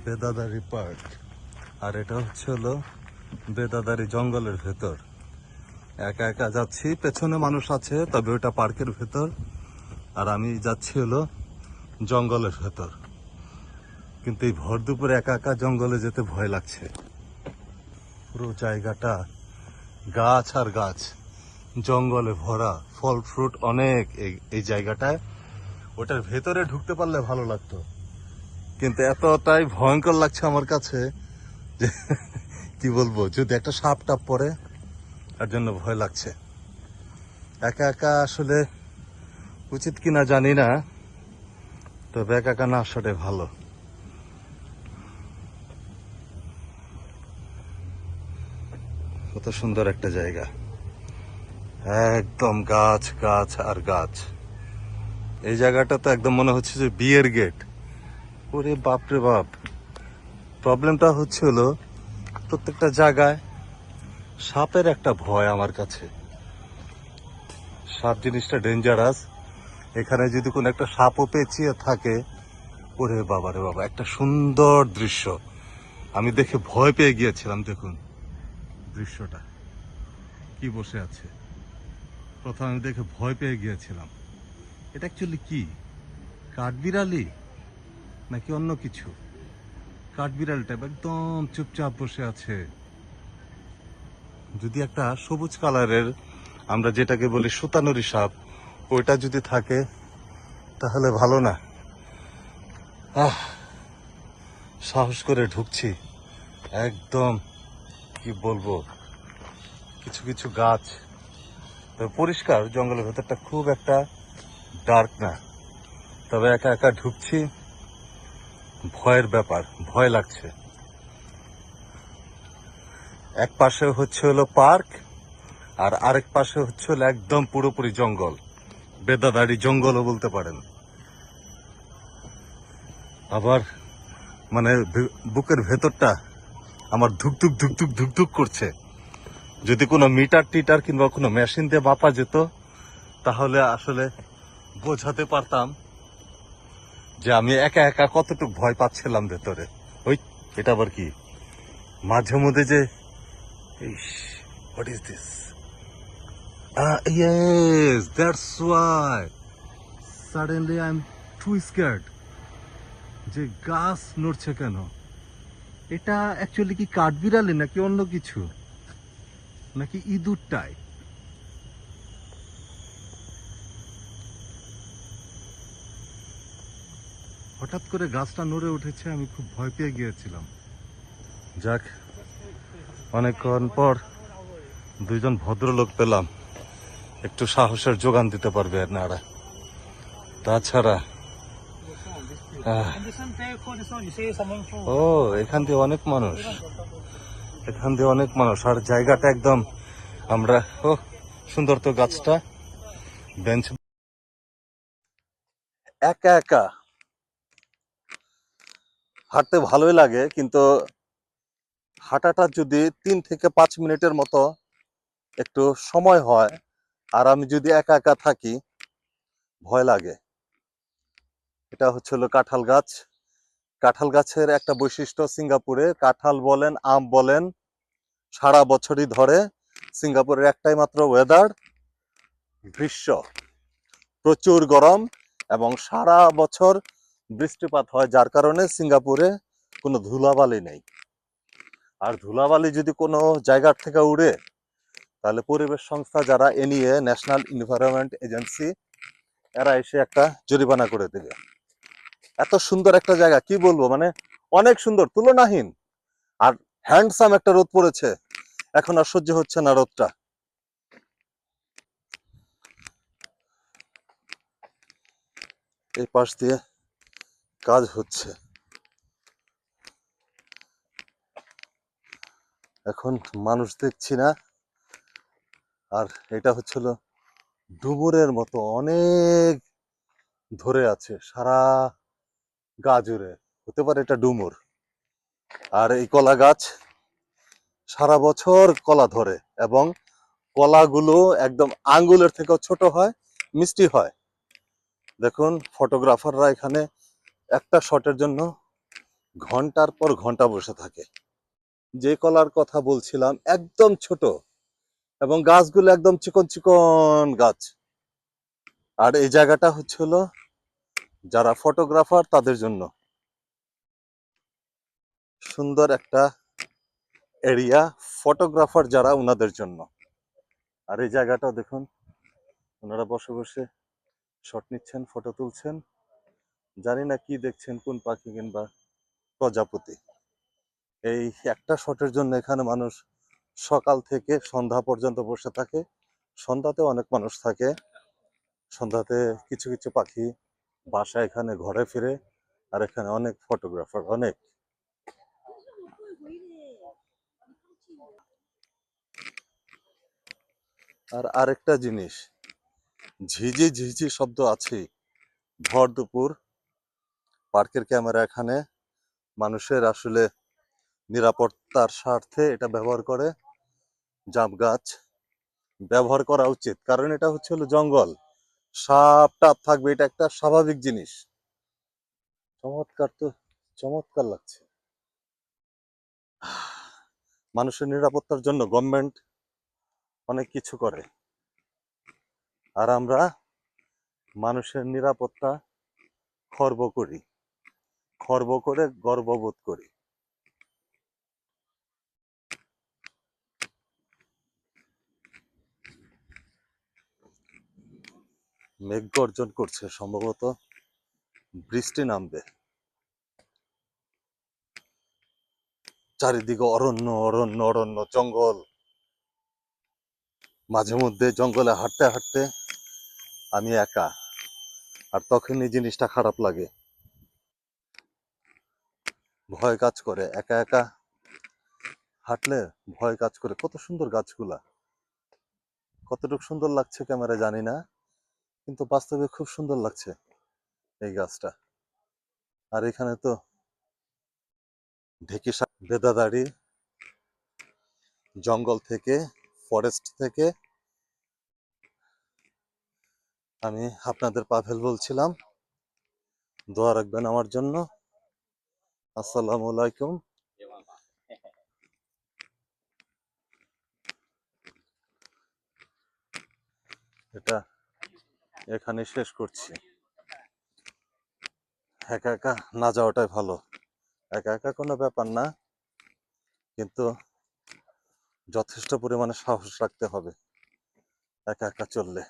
বেদাদারি park. আর এটা হলো বেদাদারি জঙ্গলের ভেতর। একা একা যাচ্ছি, পেছনে মানুষ আছে, তবে ওটা পার্কের ভেতর। আর আমি যাচ্ছি জঙ্গলের ভেতর। কিন্তু এই ভর দুপুরে একা একা জঙ্গলে যেতে ভয় লাগছে। পুরো জায়গাটা গাছ আর গাছ, জঙ্গলে ভরা, ফল ফ্রুট অনেক এই জায়গাটায়। ওটার ভেতরে ঢুকতে পারলে ভালো লাগতো, কিন্তু এতটাই ভয়ঙ্কর লাগছে আমার কাছে যে কি বলবো, যদি একটা সাপ টাপ পড়ে তার জন্য ভয় লাগছে। একা একা আসলে উচিত কিনা জানি না, তবে একা একা না আসাটাই ভালো। কত সুন্দর একটা জায়গা, একদম গাছ গাছ আর গাছ। এই জায়গাটা তো একদম মনে হচ্ছে যে বিয়ের গেট। ওরে বাপরে বাপ। প্রবলেমটা হলো প্রত্যেকটা জায়গায় সাপের একটা ভয় আমার কাছে। সাপ জিনিসটা ডেঞ্জারাস। এখানে যদি কোনো একটা সাপও পেঁচিয়ে থাকে, ওরে বাবা রে বাবা, একটা সুন্দর দৃশ্য আমি দেখে ভয় পেয়ে গিয়েছিলাম। দেখুন দৃশ্যটা, কি বসে আছে। প্রথম আমি দেখে ভয় পেয়ে গিয়েছিলাম। এটা অ্যাকচুয়ালি কি, কাঠবিড়ালি নাকি অন্য কিছু? কাঠবিড়াল টাইপ, একদম চুপচাপ বসে আছে। যদি একটা সবুজ কালারের, আমরা যেটাকে বলি সুতানুরি সাপ, ওইটা যদি থাকে তাহলে ভালো না? সাহস করে ঢুকছি। একদম কি বলবো, কিছু কিছু গাছ পরিষ্কার, জঙ্গলের ভেতরটা খুব একটা ডার্ক না। তবে একা একা ঢুকছি, ভয়ের ব্যাপার, ভয় লাগছে। এক পাশে হলো পার্ক, আর আরেক পাশে হলো একদম পুরোপুরি জঙ্গল, বেদাদারি জঙ্গলও বলতে পারেন। আবার মানে বুকের ভেতরটা আমার ধুকধুক ধুকধুক ধুকধুক করছে। যদি কোনো মিটার টিটার কিংবা কোনো মেশিন দিয়ে মাপা যেত, তাহলে আসলে বোঝাতে পারতাম যে আমি একা একা কতটুকু ভয় পাচ্ছিলাম ভেতরে। ওই এটা আবার কি, মাঝে মধ্যে যে what is this, yes that's why suddenly I am too scared. যে গাছ নড়ছে কেন? এটা অ্যাকচুয়ালি কি কাঠবিড়ালি নাকি অন্য কিছু, নাকি ইঁদুরটাই? হঠাৎ করে গাছটা নড়ে উঠেছে, আমি খুব ভয় পেয়ে গিয়েছিলাম। যাক, অনেকক্ষণ পর দুইজন ভদ্রলোক পেলাম, একটু সাহসের যোগান দিতে পারবে এনারা। তাছাড়া ও এখান দিয়ে অনেক মানুষ, এখান দিয়ে অনেক মানুষ। আর জায়গাটা একদম, আমরা সুন্দর তো গাছটা, বেঞ্চ। একা একা হাঁটতে ভালোই লাগে, কিন্তু হাঁটাটা যদি 3 থেকে 5 মিনিটের মতো একটু সময় হয়, আর আমি যদি একা একা থাকি, ভয় লাগে। এটা হলো কাঁঠাল গাছ। কাঁঠাল গাছের একটা বৈশিষ্ট্য, সিঙ্গাপুরে কাঁঠাল বলেন, আম বলেন, সারা বছরই ধরে। সিঙ্গাপুরের একটাই মাত্র ওয়েদার, গ্রীষ্ম, প্রচুর গরম এবং সারা বছর বৃষ্টিপাত হয়, যার কারণে সিঙ্গাপুরে কোনো ধুলাবালি নেই। আর ধুলাবালি যদি কোনো জায়গার থেকে উড়ে, তাহলে পরিবেশ সংস্থা যারা, এ নিয়ে ন্যাশনাল এনভায়রনমেন্ট এজেন্সি, এরা এসে একটা জরিমানা করে দেবে। এত সুন্দর একটা জায়গা, কি বলবো, মানে অনেক সুন্দর, তুলনাহীন। আর হ্যান্ডসাম একটা রোদ পড়েছে, এখন আর সহ্য হচ্ছে না রোদটা। এই পাশ দিয়ে কাজ হচ্ছে, এখন মানুষ দেখছি না। আর এটা হলো ডুমুরের মতো অনেক ধরে আছে সারা গা জুড়ে, হতে পারে এটা ডুমুর। আর এই কলা গাছ সারা বছর কলা ধরে, এবং কলাগুলো একদম আঙ্গুলের থেকেও ছোট হয়, মিষ্টি হয়। দেখুন ফটোগ্রাফাররা এখানে একটা শটের জন্য ঘন্টার পর ঘন্টা বসে থাকে। যে কলার কথা বলছিলাম একদম ছোট, এবং গাছগুলো একদম চিকন চিকন গাছ। আর এই জায়গাটা হচ্ছিল যারা ফটোগ্রাফার তাদের জন্য সুন্দর একটা এরিয়া, ফটোগ্রাফার যারা ওনাদের জন্য। আর এই জায়গাটাও দেখুন, ওনারা বসে বসে শট নিচ্ছেন, ফটো তুলছেন। জানি না কি দেখছেন, কোন পাখি কিংবা প্রজাপতি। এই একটা শটের জন্য এখানে মানুষ সকাল থেকে সন্ধ্যা পর্যন্ত বসে থাকে। সন্ধ্যাতে অনেক মানুষ থাকে। সন্ধ্যাতে কিছু কিছু পাখি বাসা এখানে ঘরে ফিরে। আর এখানে অনেক ফটোগ্রাফার, অনেক। আর আরেকটা জিনিস, ঝিঝি ঝিঝি শব্দ আছে ভর দুপুর। পার্কের ক্যামেরা এখানে মানুষের আসলে নিরাপত্তার স্বার্থে এটা ব্যবহার করে। জাম গাছ ব্যবহার করা উচিত, কারণ এটা হচ্ছে হলো জঙ্গল, সাপ টাপ থাকবে, এটা একটা স্বাভাবিক জিনিস। চমৎকার তো, চমৎকার লাগছে। মানুষের নিরাপত্তার জন্য গভর্নমেন্ট অনেক কিছু করে, আর আমরা মানুষের নিরাপত্তা খর্ব করি, খর্ব করে গর্ববোধ করি। মেঘ গর্জন করছে, সম্ভবত বৃষ্টি নামবে। চারিদিকে অরণ্য অরণ্য অরণ্য, জঙ্গল। মাঝে মধ্যে জঙ্গলে হাঁটতে হাঁটতে আমি একা, আর তখনই জিনিসটা খারাপ লাগে, ভয় কাজ করে। একা একা হাঁটলে ভয় কাজ করে। কত সুন্দর গাছগুলা, কতটুকু সুন্দর লাগছে ক্যামেরায় জানি না, কিন্তু বাস্তবে খুব সুন্দর লাগছে এই গাছটা। আর এখানে তো ঢেকি শাক, বেদাদারি, জঙ্গল থেকে, ফরেস্ট থেকে। আমি আপনাদের পাভেল বলছিলাম, দোয়া রাখবেন আমার জন্য। আসসালামু আলাইকুম। এটা এখানে শেষ করছি। একা একা না যাওয়াটাই ভালো। একা একা কোনো ব্যাপার না, কিন্তু যথেষ্ট পরিমাণে সাহস রাখতে হবে একা একা চললে।